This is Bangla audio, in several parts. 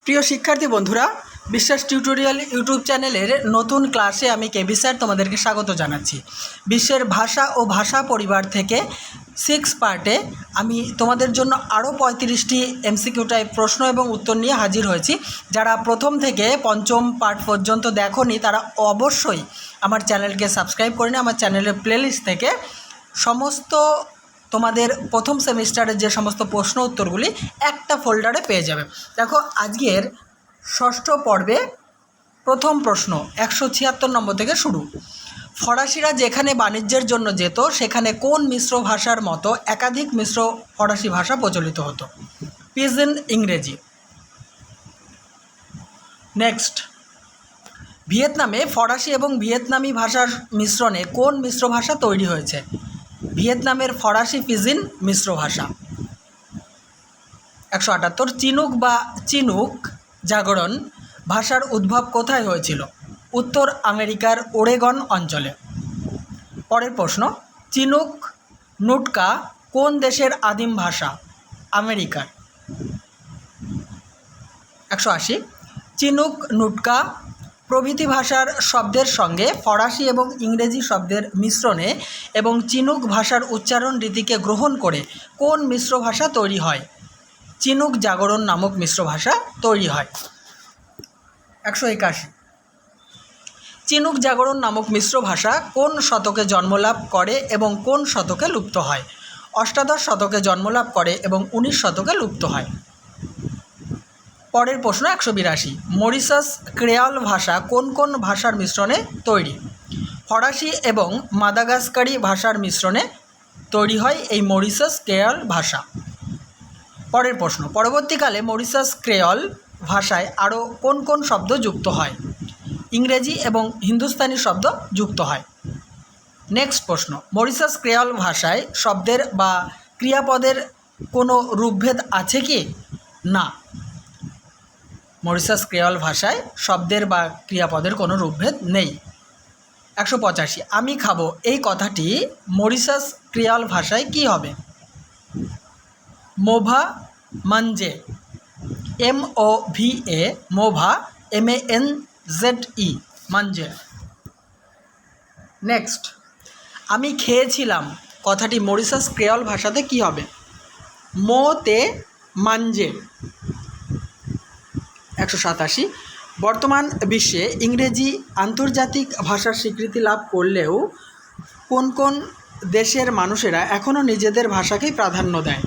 প্রিয় শিক্ষার্থী বন্ধুরা, বিশ্বাস টিউটোরিয়াল ইউটিউব চ্যানেলের নতুন ক্লাসে আমি কেবি স্যার তোমাদেরকে স্বাগত জানাচ্ছি। বিশ্বের ভাষা ও ভাষা পরিবার থেকে 6 পার্টে আমি তোমাদের জন্য আরও 35টি এমসিকিউ টাইপ প্রশ্ন এবং উত্তর নিয়ে হাজির হয়েছি। যারা প্রথম থেকে পঞ্চম পার্ট পর্যন্ত দেখোনি তারা অবশ্যই আমার চ্যানেলকে সাবস্ক্রাইব করে নিয়ে আমার চ্যানেলের প্লেলিস্ট থেকে সমস্ত তোমাদের প্রথম সেমিস্টারের যে সমস্ত প্রশ্ন উত্তরগুলি একটা ফোল্ডারে পেয়ে যাবে। দেখো, আজকের ষষ্ঠ পর্বে প্রথম প্রশ্ন 176 নম্বর থেকে শুরু। ফরাসিরা যেখানে বাণিজ্যের জন্য যেত সেখানে কোন মিশ্র ভাষার মতো একাধিক মিশ্র ফরাসি ভাষা প্রচলিত হতো? পিজিন ইংরেজি। নেক্সট, ভিয়েতনামে ফরাসি এবং ভিয়েতনামি ভাষার মিশ্রণে কোন মিশ্র ভাষা তৈরি হয়েছে? ভিয়েতনামের ফরাসি পিজিন মিশ্র ভাষা। 178, চিনুক বা চিনুক জাগরণ ভাষার উদ্ভব কোথায় হয়েছিল? উত্তর আমেরিকার ওরেগন অঞ্চলে। পরের প্রশ্ন, চিনুক নুটকা কোন দেশের আদিম ভাষা? আমেরিকার। 180, চিনুক নুটকা প্রভৃতি ভাষার শব্দের সঙ্গে ফরাসি এবং ইংরেজি শব্দের মিশ্রণে এবং চিনুক ভাষার উচ্চারণ রীতিকে গ্রহণ করে কোন মিশ্র ভাষা তৈরি হয়? চিনুক জাগরণ নামক মিশ্র ভাষা তৈরি হয়। 181, চিনুক জাগরণ নামক মিশ্র ভাষা কোন শতকে জন্মলাভ করে এবং কোন শতকে লুপ্ত হয়? অষ্টাদশ শতকে জন্মলাভ করে এবং 19 শতকে লুপ্ত হয়। পরের প্রশ্ন 182, মরিশাস ক্রেওল ভাষা কোন কোন ভাষার মিশ্রণে তৈরি? ফরাসি এবং মাদাগাস্কারি ভাষার মিশ্রণে তৈরি হয় এই মরিশাস ক্রেওল ভাষা। পরের প্রশ্ন, পরবর্তীকালে মরিশাস ক্রেওল ভাষায় আরও কোন কোন শব্দ যুক্ত হয়? ইংরেজি এবং হিন্দুস্তানি শব্দ যুক্ত হয়। নেক্সট প্রশ্ন, মরিশাস ক্রেওল ভাষায় শব্দের বা ক্রিয়াপদের কোনো রূপভেদ আছে কি? না, মরিশাস ক্রেওল ভাষায় শব্দের বা ক্রিয়াপদের কোনো রূপভেদ নেই। 185, আমি খাবো এই কথাটি মরিশাস ক্রেওল ভাষায় কি হবে? Mova মানজে। MOVA Mova MANZE মানজে। Next, আমি খেয়েছিলাম কথাটি মরিশাস ক্রেওল ভাষাতে কি হবে? মোতে মানজে। 187, বর্তমান বিশ্বে ইংরেজি আন্তর্জাতিক ভাষার স্বীকৃতি লাভ করলেও কোন কোন দেশের মানুষেরা এখনও নিজেদের ভাষাকেই প্রাধান্য দেয়?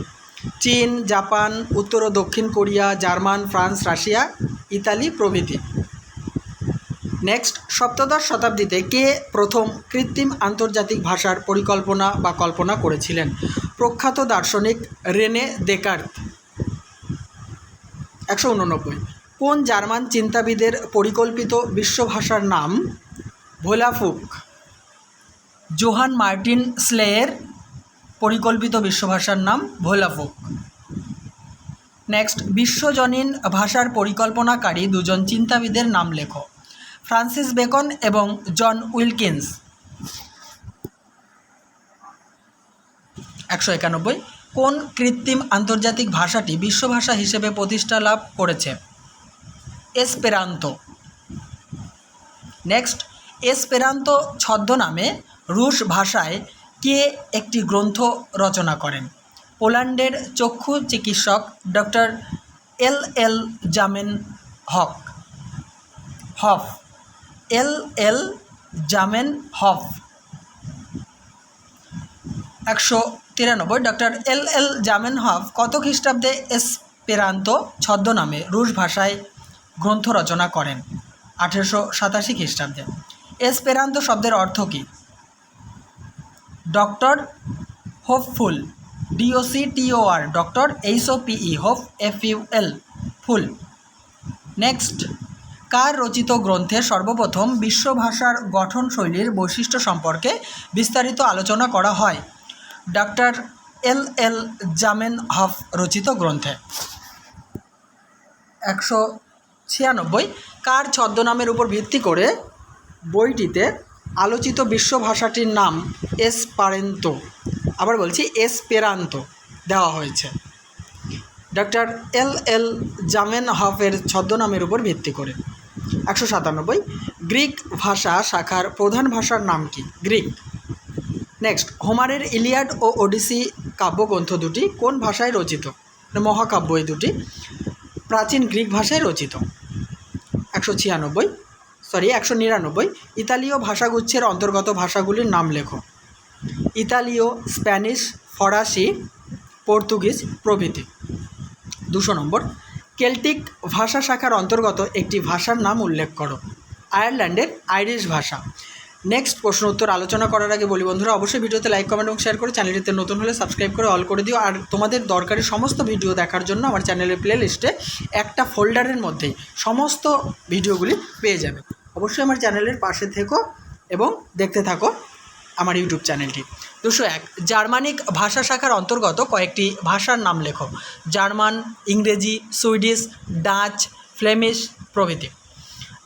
চীন, জাপান, উত্তর ও দক্ষিণ Korea, German, France, Russia, Italy প্রভৃতি। নেক্সট, সপ্তদশ শতাব্দীতে কে প্রথম কৃত্রিম আন্তর্জাতিক ভাষার পরিকল্পনা বা কল্পনা করেছিলেন? প্রখ্যাত দার্শনিক রেনে দেকার্ত। 189, কোন জার্মান চিন্তাবিদের পরিকল্পিত বিশ্বভাষার নাম ভোলাফুক? জোহান মার্টিন স্লেয়ের পরিকল্পিত বিশ্বভাষার নাম ভোলাফুক। নেক্সট, বিশ্বজনীন ভাষার পরিকল্পনাকারী দুজন চিন্তাবিদের নাম লেখো। ফ্রান্সিস বেকন এবং জন উইলকিন্স। 191, কোন কৃত্রিম আন্তর্জাতিক ভাষাটি বিশ্বভাষা হিসেবে প্রতিষ্ঠা লাভ করেছে? এসপেরান্তো। নেক্সট, এসপেরান্তো ছদ্মনামে রুশ ভাষায় কে একটি গ্রন্থ রচনা করেন? পোল্যান্ডের চক্ষু চিকিৎসক doctor LL জামেনহফ। LL জামেনহফ। 193, doctor LL জামেনহফ কত খ্রিস্টাব্দে এসপেরান্তো ছদ্মনামে রুশ ভাষায় গ্রন্থ রচনা করেন? 1887 খ্রিস্টাব্দে। এসপেরান্তো শব্দের অর্থ কী? Doctor hopeful. DOCTOR, doctor HOPE, hope FUL, ful. Next, কার রচিত গ্রন্থে সর্বপ্রথম বিশ্বভাষার গঠনশৈলীর বৈশিষ্ট্য সম্পর্কে বিস্তারিত আলোচনা করা হয়? ডক্টর LL জামেনহফ রচিত গ্রন্থে। 196, কার ছদ্মনামের উপর ভিত্তি করে বইটিতে আলোচিত বিশ্বভাষাটির নাম এসপারেন্তো, আবার বলছি এসপেরান্তো দেওয়া হয়েছে? ডক্টর এল জামেনহফের ছদ্মনামের উপর ভিত্তি করে। 197, গ্রিক ভাষা শাখার প্রধান ভাষার নাম কি? গ্রিক। নেক্সট, হোমারের ইলিয়াড ও ওডিসি কাব্যগ্রন্থ দুটি কোন ভাষায় রচিত? মহাকাব্য এই দুটি প্রাচীন গ্রিক ভাষায় রচিত। 199, ইতালীয় ভাষাগুচ্ছের অন্তর্গত ভাষাগুলির নাম লেখো। ইতালীয়, স্প্যানিশ, ফরাসি, পর্তুগিজ প্রভৃতি। 200, কেল্টিক ভাষা শাখার অন্তর্গত একটি ভাষার নাম উল্লেখ করো। আয়ারল্যান্ডের আইরিশ ভাষা। নেক্সট প্রশ্ন উত্তর আলোচনা করার আগে বলি বন্ধুরা, অবশ্যই ভিডিওতে লাইক, কমেন্ট এবং শেয়ার করে চ্যানেলটিতে নতুন হলে সাবস্ক্রাইব করে অল করে দিও। আর তোমাদের দরকারি সমস্ত ভিডিও দেখার জন্য আমার চ্যানেলের প্লে লিস্টে একটা ফোল্ডারের মধ্যেই সমস্ত ভিডিওগুলি পেয়ে যাবে। অবশ্যই আমার চ্যানেলের পাশে থেকো এবং দেখতে থাকো আমার ইউটিউব চ্যানেলটি। 201, জার্মানিক ভাষা শাখার অন্তর্গত কয়েকটি ভাষার নাম লেখো। জার্মান, ইংরেজি, সুইডিশ, ডাচ, ফ্লেমিশ প্রভৃতি।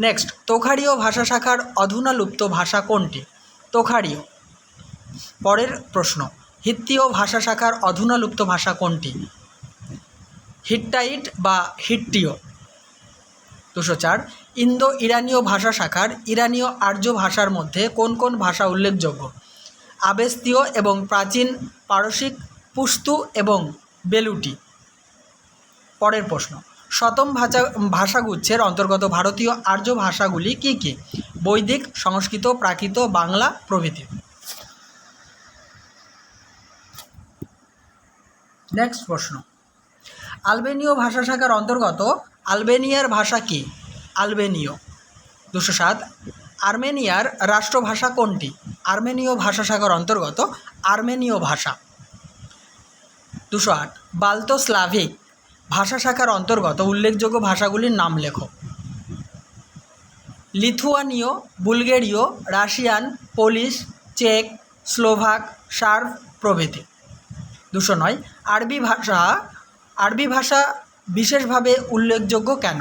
নেক্সট, তোখাড়ীয় ভাষা শাখার অধুনা লুপ্ত ভাষা কোনটি? তোখাড়ীয়। পরের প্রশ্ন, হিত্তীয় ভাষা শাখার অধুনা লুপ্ত ভাষা কোনটি? হিট্টাইট বা হিট্টীয়। 204, ইন্দো ইরানীয় ভাষা শাখার ইরানীয় আর্য ভাষার মধ্যে কোন কোন ভাষা উল্লেখযোগ্য? আবেস্তীয় এবং প্রাচীন পারসিক, পুস্তু এবং বেলুটি। পরের প্রশ্ন, শতম ভাষাগুচ্ছের অন্তর্গত ভারতীয় আর্য ভাষাগুলি কী কী? বৈদিক, সংস্কৃত, প্রাকৃত, বাংলা প্রভৃতি। নেক্সট প্রশ্ন, আলবেনীয় ভাষা শাখার অন্তর্গত আলবেনিয়ার ভাষা কী? আলবেনীয়। 207, আর্মেনিয়ার রাষ্ট্রভাষা কোনটি? আর্মেনীয় ভাষা শাখার অন্তর্গত আর্মেনীয় ভাষা। 208, বাল্তো স্লাভিক ভাষা শাখার অন্তর্গত উল্লেখযোগ্য ভাষাগুলির নাম লেখো। লিথুয়ানীয়, বুলগেরীয়, রাশিয়ান, পোলিশ, চেক, স্লোভাক, সার্ব প্রভৃতি। 209, আরবি ভাষা বিশেষভাবে উল্লেখযোগ্য কেন?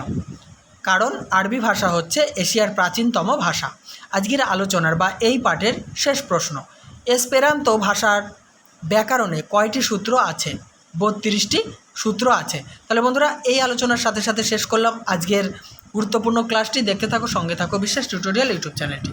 কারণ আরবি ভাষা হচ্ছে এশিয়ার প্রাচীনতম ভাষা। আজকের আলোচনার বা এই পাঠের শেষ প্রশ্ন, এসপেরান্তো ভাষার ব্যাকরণে কয়টি সূত্র আছে? 32টি সূত্র আছে। তাহলে বন্ধুরা, এই আলোচনার সাথে সাথে শেষ করলাম আজকের গুরুত্বপূর্ণ ক্লাসটি। দেখতে থাকো, সঙ্গে থাকো বিশ্বাস টিউটোরিয়াল ইউটিউব চ্যানেলটি।